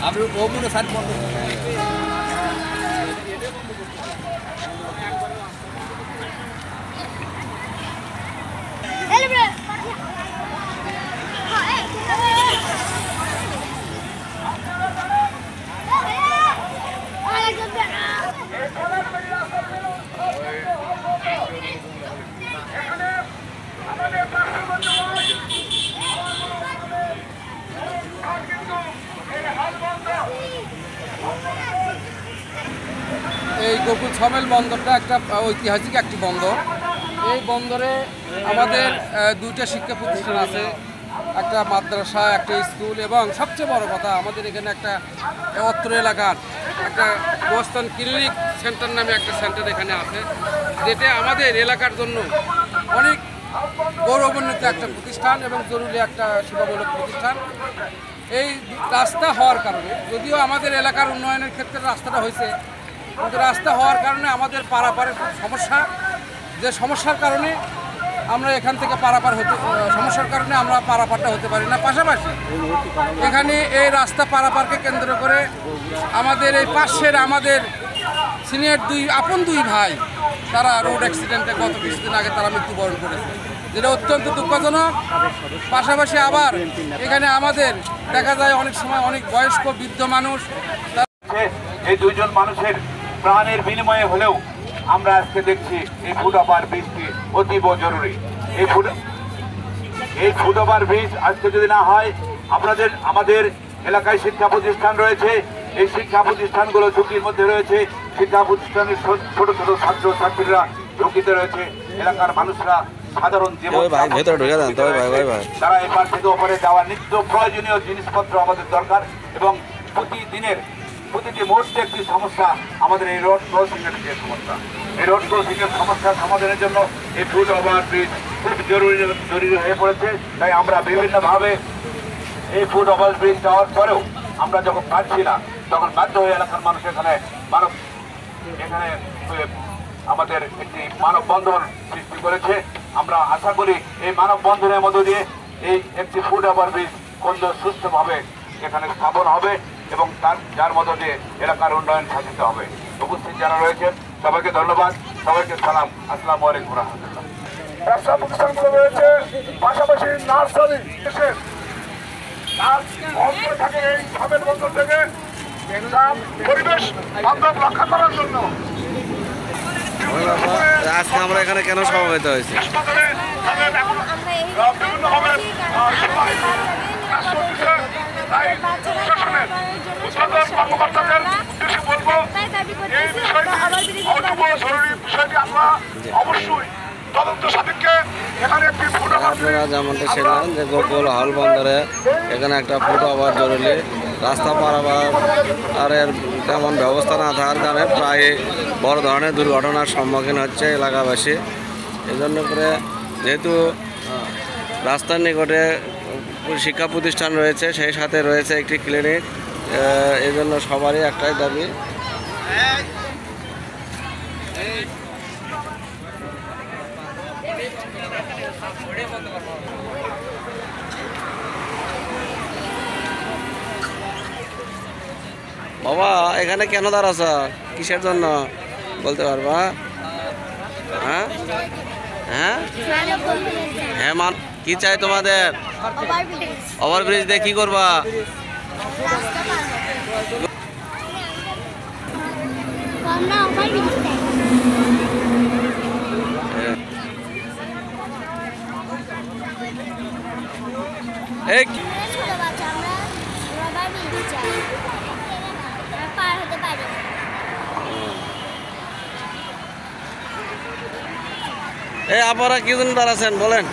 আপনি ও মনে সাইড বন্ধ এই গোকুল সমেল বন্দরটা একটা ঐতিহাসিক একটি বন্দর। এই বন্দরে আমাদের দুইটা শিক্ষা প্রতিষ্ঠান আছে, একটা মাদ্রাসা, একটা স্কুল, এবং সবচেয়ে বড় কথা আমাদের এখানে একটা অত্র এলাকার একটা গোস্তান ক্লিনিক সেন্টার নামে একটা সেন্টার এখানে আছে, যেটা আমাদের এলাকার জন্য অনেক গৌরবান্বিত একটা প্রতিষ্ঠান এবং জরুরি একটা সেবামূলক প্রতিষ্ঠান। এই রাস্তা হওয়ার কারণে, যদিও আমাদের এলাকার উন্নয়নের ক্ষেত্রে রাস্তাটা হয়েছে, কিন্তু রাস্তা হওয়ার কারণে আমাদের পারাপারের খুব সমস্যা। যে সমস্যার কারণে আমরা এখান থেকে সমস্যার কারণে আমরা পারাপারটা হতে পারি না। পাশাপাশি এখানে এই রাস্তা পারাপারকে কেন্দ্র করে আমাদের এই পাশের আমাদের সিনিয়র আপন দুই ভাই তারা রোড অ্যাক্সিডেন্টে গত কিছুদিন আগে তারা মৃত্যুবরণ করেছে, যেটা অত্যন্ত দুঃখজনক। পাশাপাশি আবার এখানে আমাদের দেখা যায় অনেক সময় অনেক বয়স্ক বৃদ্ধ মানুষ, এই দুইজন মানুষের প্রাণের বিনিময়ে হলেও আমরা আজকে দেখছি এই ফুটওভার ব্রিজটি অতীব জরুরি। এই ফুটওভার ব্রিজ আজকে যদি না হয়, আমাদের এলাকায় শিক্ষা প্রতিষ্ঠান রয়েছে, এই শিক্ষা প্রতিষ্ঠানগুলো ঝুঁকির মধ্যে রয়েছে। শিক্ষা প্রতিষ্ঠানের ছোট ছোট ছাত্র ছাত্রীরা ঝুঁকিতে রয়েছে, এলাকার মানুষরা সাধারণ জীবন তারা এপার থেকে ওপরে যাওয়ার নিত্য প্রয়োজনীয় জিনিসপত্র আমাদের দরকার, এবং প্রতিটি মুহূর্তে একটি সমস্যা আমাদের এই রোড ক্রসিং এর যে সমস্যা, এই রোড ক্রসিং এর সমস্যা সমাধানের জন্য এই ফুটওভার ব্রিজ খুব জরুরি হয়ে পড়েছে। তাই আমরা বিভিন্নভাবে এই ফুটওভার ব্রিজ যাওয়ার পরেও আমরা যখন পাচ্ছি না, তখন বাধ্য হয়ে এলাকার মানুষ এখানে আমাদের একটি মানববন্ধন সৃষ্টি করেছে। আমরা আশা করি এই মানববন্ধনের মধ্য দিয়ে এই একটি ফুটওভার ব্রিজ সুস্থভাবে এখানে স্থাপন হবে এবং যার মধ্য দিয়ে এলাকার উন্নয়ন সাধিত হবে। উপস্থিত যারা রয়েছেন সবাইকে ধন্যবাদ, সবাইকে সালাম, আসসালামু আলাইকুম রাহমাতুল্লাহ। ব্যবসা প্রতিষ্ঠানগুলো রয়েছে, পাশাপাশি নার্সারি থাকে এই সমেত বন্দর থেকে পরিবেশ বান্ধব রক্ষা করার জন্য। আজকে আমরা এখানে কেন সমবেত হয়েছি? আপনারা যেমনটা ছিলেন যে গোকুল হল বন্দরে এখানে একটা ফুটওভার জরুরি, রাস্তা পারাপার আর এর তেমন ব্যবস্থা না থাকার কারণে প্রায় বড় ধরনের দুর্ঘটনার সম্মুখীন হচ্ছে এলাকাবাসী। এজন্য করে যেহেতু রাস্তার নিকটে শিক্ষা প্রতিষ্ঠান রয়েছে, সেই সাথে রয়েছে একটি ক্লিনিক, এই জন্য সবারই একটাই দাবি বাবা এখানে কেন দাঁড়াচ্ছ, কিসের জন্য বলতে পারবা? হ্যাঁ হ্যাঁ হ্যাঁ কি চাই তোমাদের? ওভারব্রিজ দিয়ে কি করবা? আপনারা কি জন্য দাঁড়াচ্ছেন বলেন?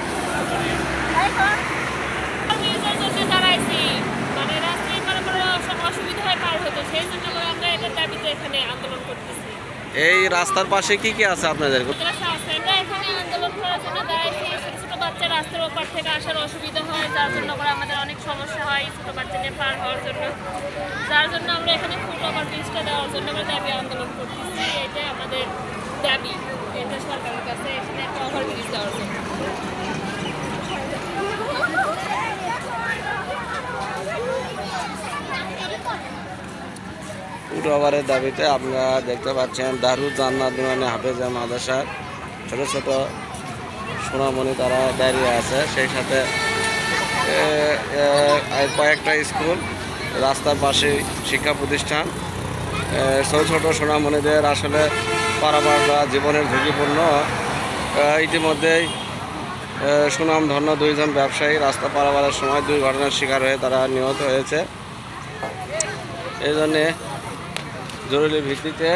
এই রাস্তার পাশে কি কি আছে আপনাদের? রাস্তার ওপার থেকে আসার অসুবিধা হয়, যার জন্য আমাদের অনেক সমস্যা হয় ছোট বাচ্চা নিয়ে পার হওয়ার জন্য, যার জন্য আমরা এখানে ফুটওভার ব্রিজটা দেওয়ার জন্য আমরা দাবি আন্দোলন করতেছি। এটাই আমাদের দাবি, এটা সরকারের কাছে এখানে একটা ওভারব্রিজ দেওয়ার জন্য। ফুটওভারের দাবিতে আপনারা দেখতে পাচ্ছেন দারুল জান্নাত নুরানী হাফেজা মাদ্রাসার ছোট ছোট সোনামণি তারা দাঁড়িয়ে আছে, সেই সাথে কয়েকটা স্কুল, রাস্তার পাশে শিক্ষা প্রতিষ্ঠান। ছোট ছোট সোনামণিদের আসলে পারাপাররা জীবনের ঝুঁকিপূর্ণ। ইতিমধ্যেই সুনামধন্য 2 জন ব্যবসায়ী রাস্তা পারাপারের সময় দুর্ঘটনার শিকার হয়ে তারা নিহত হয়েছে। এই জন্যে জরুরি ভিত্তিতে